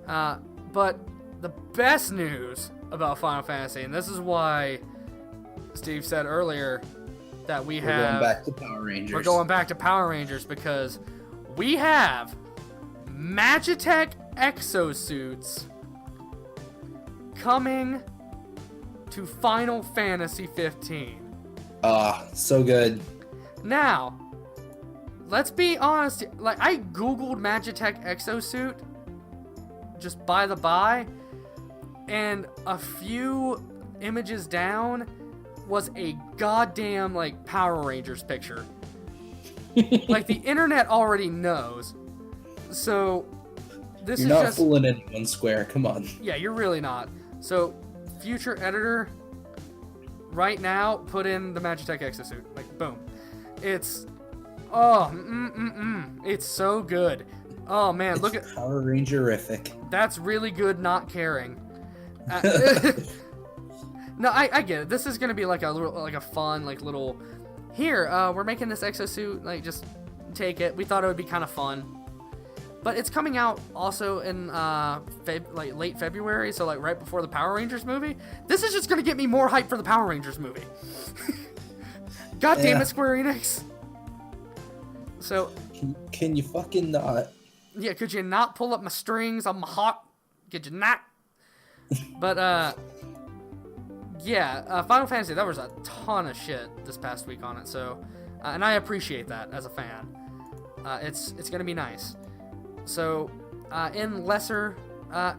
but the best news about Final Fantasy, and this is why Steve said earlier that we're going back to Power Rangers. We're going back to Power Rangers because we have Magitech exosuits coming to Final Fantasy 15. So good. Now, let's be honest. Like, I googled Magitech exosuit just by the by, and a few images down was a goddamn, like, Power Rangers picture. Like, the internet already knows. So, this You're is not just... fooling anyone, Square. Come on. Yeah, you're really not. So, future editor, right now, put in the Magitech exosuit. Like, boom. It's... It's so good. Oh, man, look at... Power Ranger-ific. That's really good not caring. No, I get it. This is gonna be like a fun, like, little... Here, we're making this exosuit, like, just take it. We thought it would be kind of fun. But it's coming out also in, late February, so, like, right before the Power Rangers movie. This is just gonna get me more hyped for the Power Rangers movie. God damn it, Square Enix. So... Can you fucking not? Yeah, could you not pull up my strings on my heart? Could you not? But, yeah, Final Fantasy, there was a ton of shit this past week on it, so, and I appreciate that as a fan. It's going to be nice. So, in lesser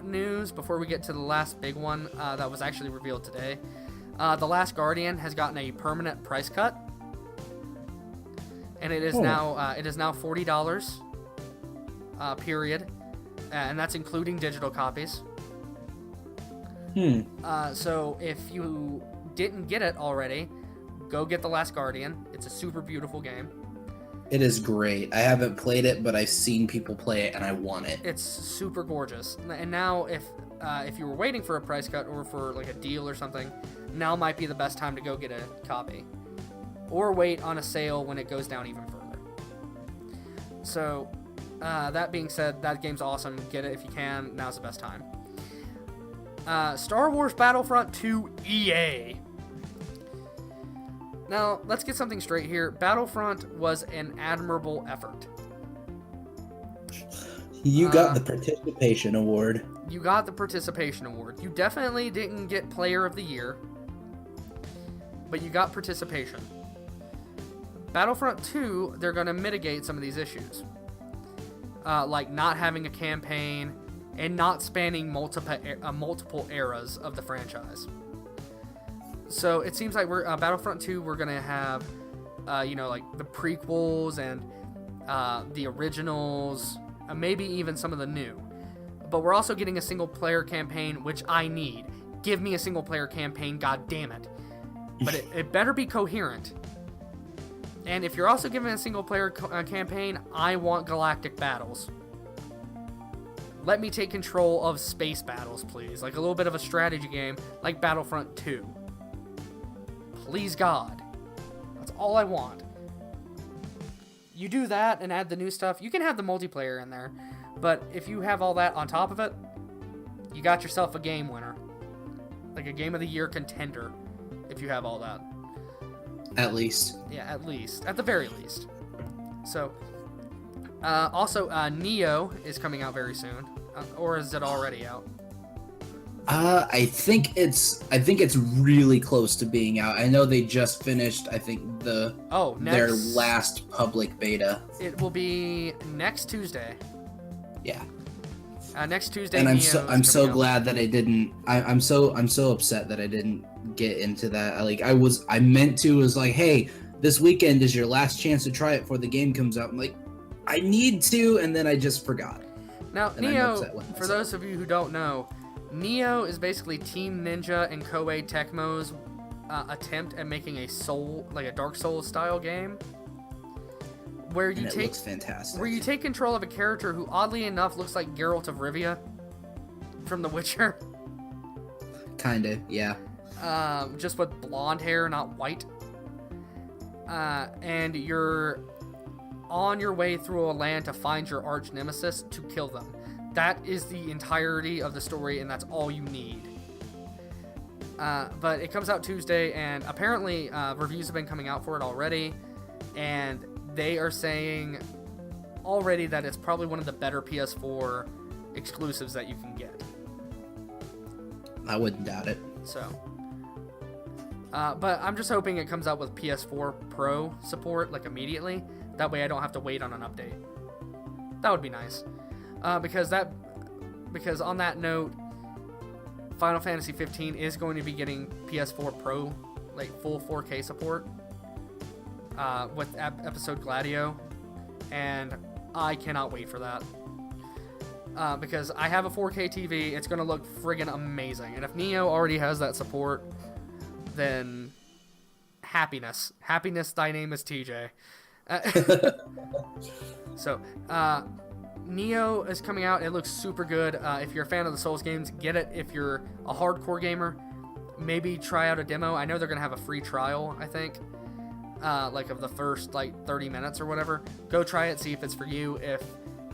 news, before we get to the last big one that was actually revealed today, The Last Guardian has gotten a permanent price cut, and it is now $40, period, and that's including digital copies. So if you didn't get it already, go get The Last Guardian. It's a super beautiful game. It is great. I haven't played it, but I've seen people play it, and I want it. It's super gorgeous. And now, if you were waiting for a price cut or for like a deal or something, now might be the best time to go get a copy, or wait on a sale when it goes down even further. So, that being said, that game's awesome. Get it if you can. Now's the best time. Star Wars Battlefront 2 EA. Now, let's get something straight here. Battlefront was an admirable effort. You got the participation award. You got the participation award. You definitely didn't get Player of the Year, but you got participation. Battlefront 2, they're going to mitigate some of these issues. Like not having a campaign and not spanning multiple eras of the franchise. So it seems like we're Battlefront 2, we're going to have, like the prequels and the originals, maybe even some of the new. But we're also getting a single-player campaign, which I need. give me a single player campaign, god damn it. But it better be coherent. And if you're also giving a single player campaign, I want galactic battles. Let me take control of space battles, please. Like a little bit of a strategy game, like Battlefront 2. Please, God. That's all I want. You do that and add the new stuff. You can have the multiplayer in there. But if you have all that on top of it, you got yourself a game winner. Like a Game of the Year contender, if you have all that. At least. Yeah, at least. At the very least. So, also, Neo is coming out very soon. Or is it already out? I think it's really close to being out. I know they just finished, I think, their last public beta. It will be next Tuesday. Yeah. Next Tuesday. And I'm so glad that I didn't. I'm so upset that I didn't get into that. I meant to. Was like, hey, this weekend is your last chance to try it before the game comes out. I'm like, I need to, and then I just forgot. Now, Neo, for those of you who don't know, Neo is basically Team Ninja and Koei Tecmo's attempt at making a Dark Souls style game, where you looks fantastic. Where you take control of a character who, oddly enough, looks like Geralt of Rivia from The Witcher. Kinda, yeah. Just with blonde hair, not white. And you're on your way through a land to find your arch nemesis to kill them. That is the entirety of the story, and that's all you need. But it comes out Tuesday, and apparently reviews have been coming out for it already, and they are saying already that it's probably one of the better PS4 exclusives that you can get. I wouldn't doubt it. So, but I'm just hoping it comes out with PS4 Pro support, like, immediately. That way I don't have to wait on an update. That would be nice. Because on that note, Final Fantasy 15 is going to be getting PS4 Pro, like, full 4K support, with Episode Gladio, and I cannot wait for that. Because I have a 4K TV, it's going to look friggin' amazing. And if Neo already has that support, then happiness. Happiness, thy name is TJ. So, Neo is coming out. It looks super good. If you're a fan of the Souls games, get it. If you're a hardcore gamer, maybe try out a demo. I know they're going to have a free trial, I think, like of the first 30 minutes or whatever. Go try it, see if it's for you. If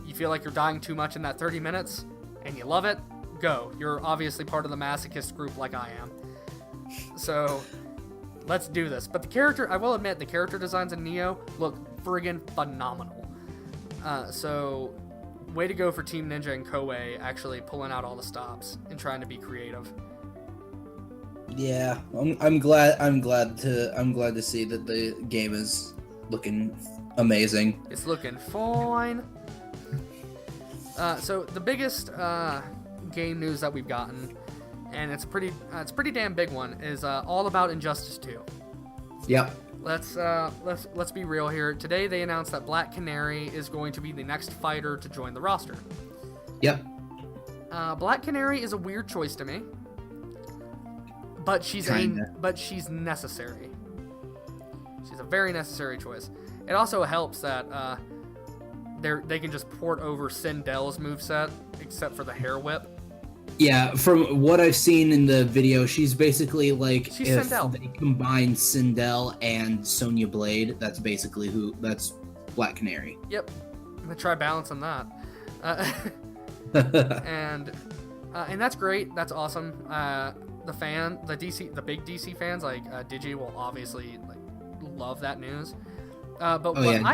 you feel like you're dying too much in that 30 minutes and you love it, go. You're obviously part of the masochist group like I am. So, let's do this. But I will admit, the character designs in Neo look friggin' phenomenal. So, way to go for Team Ninja and Koei actually pulling out all the stops and trying to be creative. Yeah, I'm glad to see that the game is looking amazing. It's looking fine. So the biggest game news that we've gotten, and it's a pretty damn big one, is all about Injustice 2. Yep. Let's be real here. Today they announced that Black Canary is going to be the next fighter to join the roster. Yep. Black Canary is a weird choice to me, but she's necessary. She's a very necessary choice. It also helps that they can just port over Sindel's moveset, except for the hair whip. Yeah, from what I've seen in the video, she's basically like she's if Sindel. They combine Sindel and Sonya Blade, that's basically that's Black Canary. Yep. I'm gonna try balancing that. And that's great. That's awesome. The big DC fans like Digi will obviously love that news. But what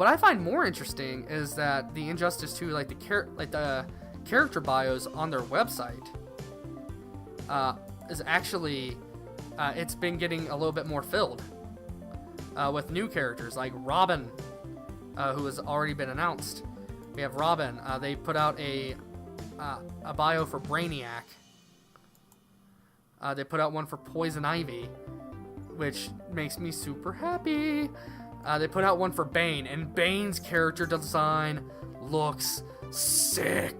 I find more interesting is that the Injustice 2, the character bios on their website is actually it's been getting a little bit more filled with new characters like Robin, who has already been announced. We have Robin. They put out a bio for Brainiac. They put out one for Poison Ivy, which makes me super happy. They put out one for Bane, and Bane's character design looks sick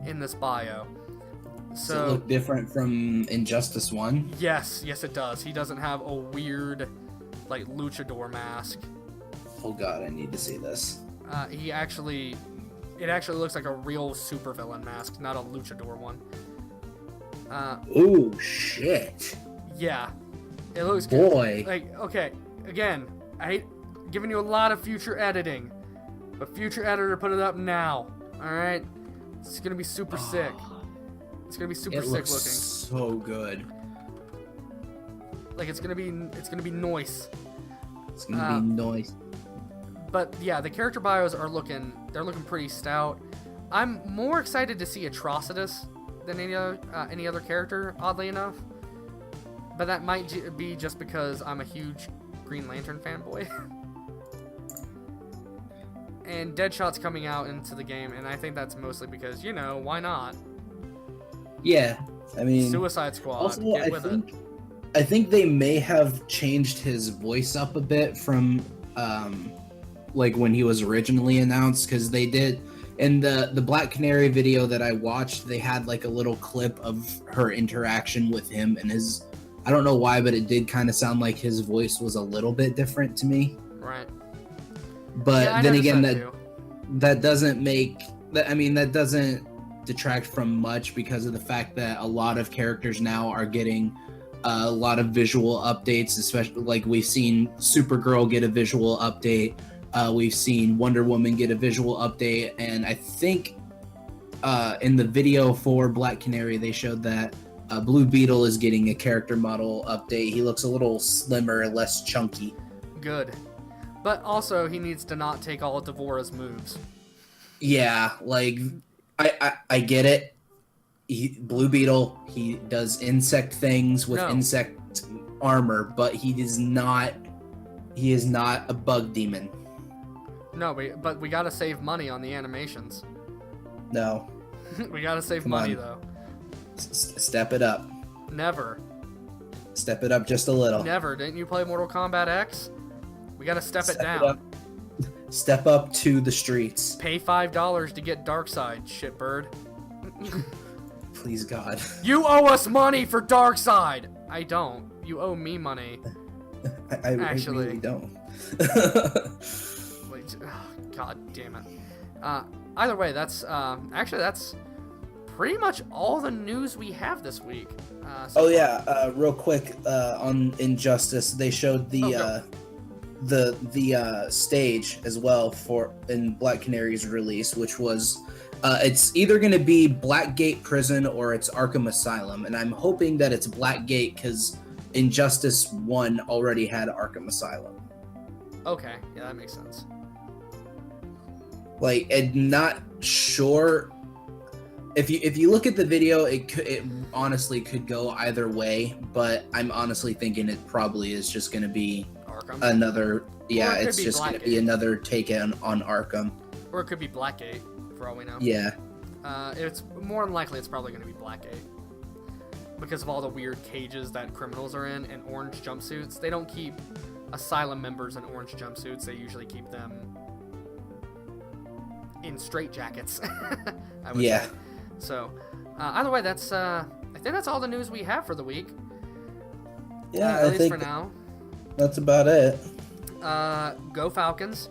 in this bio. Does it So look different from Injustice 1? yes, it does. He doesn't have a weird, like, luchador mask. Oh god, I need to see this. It actually looks like a real supervillain mask, not a luchador one. Ooh, shit. Yeah, it looks Boy. good. Like, okay, again, I hate giving you a lot of future editing, but future editor, put it up now. All right, it's gonna be super sick. It's gonna be super sick looking. So good. Like it's gonna be noise. It's gonna be noise. But yeah, the character bios are looking pretty stout. I'm more excited to see Atrocitus than any other character, oddly enough. But that might be just because I'm a huge Green Lantern fanboy. And Deadshot's coming out into the game, and I think that's mostly because, why not? Yeah, I mean... Suicide Squad, also, get with it. I think they may have changed his voice up a bit from, like, when he was originally announced, because they did... In the Black Canary video that I watched, they had, like, a little clip of her interaction with him, and his... I don't know why, but it did kind of sound like his voice was a little bit different to me. Right. But yeah, then again, that doesn't make that. I mean, that doesn't detract from much because of the fact that a lot of characters now are getting a lot of visual updates. Especially like we've seen Supergirl get a visual update. We've seen Wonder Woman get a visual update, and I think in the video for Black Canary they showed that Blue Beetle is getting a character model update. He looks a little slimmer, less chunky. Good. But also, he needs to not take all of Devora's moves. Yeah, like, I get it. Blue Beetle, he does insect things with insect armor, but he is not a bug demon. No, but we gotta save money on the animations. No. We gotta save money, though. Step it up. Never. Step it up just a little. Never. Didn't you play Mortal Kombat X? We gotta step it down. Up. Step up to the streets. Pay $5 to get Darkseid, shitbird. Please, God. You owe us money for Darkseid! I don't. You owe me money. I really don't. Wait, God damn it. Either way, that's pretty much all the news we have this week. Real quick, on Injustice, they showed the stage as well in Black Canary's release, which was it's either going to be Blackgate Prison or it's Arkham Asylum, and I'm hoping that it's Blackgate because Injustice 1 already had Arkham Asylum. Okay, yeah, that makes sense. Like, I'm not sure. If you look at the video, it honestly could go either way, but I'm honestly thinking it probably is just going to be Arkham. Another, yeah, it's just going to be another take on Arkham. Or it could be Blackgate, for all we know. Yeah. It's more than likely it's probably going to be Blackgate. Because of all the weird cages that criminals are in and orange jumpsuits. They don't keep asylum members in orange jumpsuits. They usually keep them in straitjackets. I would say. So, either way, I think that's all the news we have for the week. Yeah, at least for now. That's about it. Go Falcons.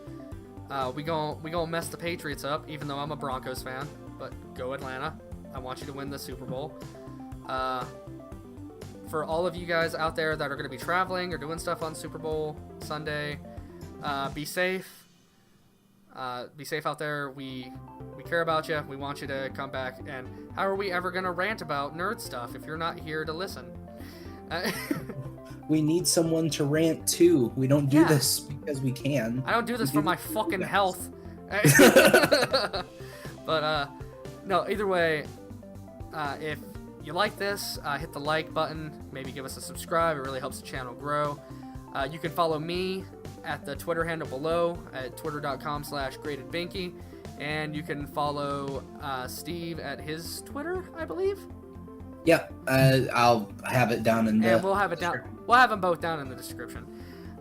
We gonna mess the Patriots up, even though I'm a Broncos fan. But go Atlanta. I want you to win the Super Bowl. For all of you guys out there that are going to be traveling or doing stuff on Super Bowl Sunday, be safe. Be safe out there. We care about you. We want you to come back. And how are we ever going to rant about nerd stuff if you're not here to listen? We need someone to rant to. We don't do this because we can. I don't do this for my fucking health. But, no, either way, if you like this, hit the like button. Maybe give us a subscribe. It really helps the channel grow. You can follow me at the Twitter handle below at twitter.com/gradedbinky. And you can follow Steve at his Twitter, I believe. Yeah, I'll have it down in the... And we'll have it down. We'll have them both down in the description.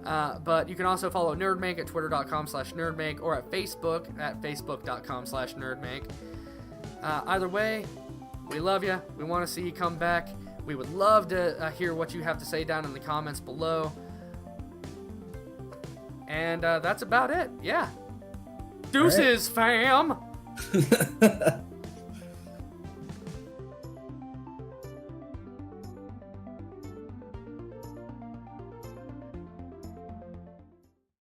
But you can also follow NerdMake at twitter.com/NerdMake or at Facebook at facebook.com/NerdMake. Either way, We love you. We want to see you come back. We would love to hear what you have to say down in the comments below. And that's about it. Yeah. Deuces, fam!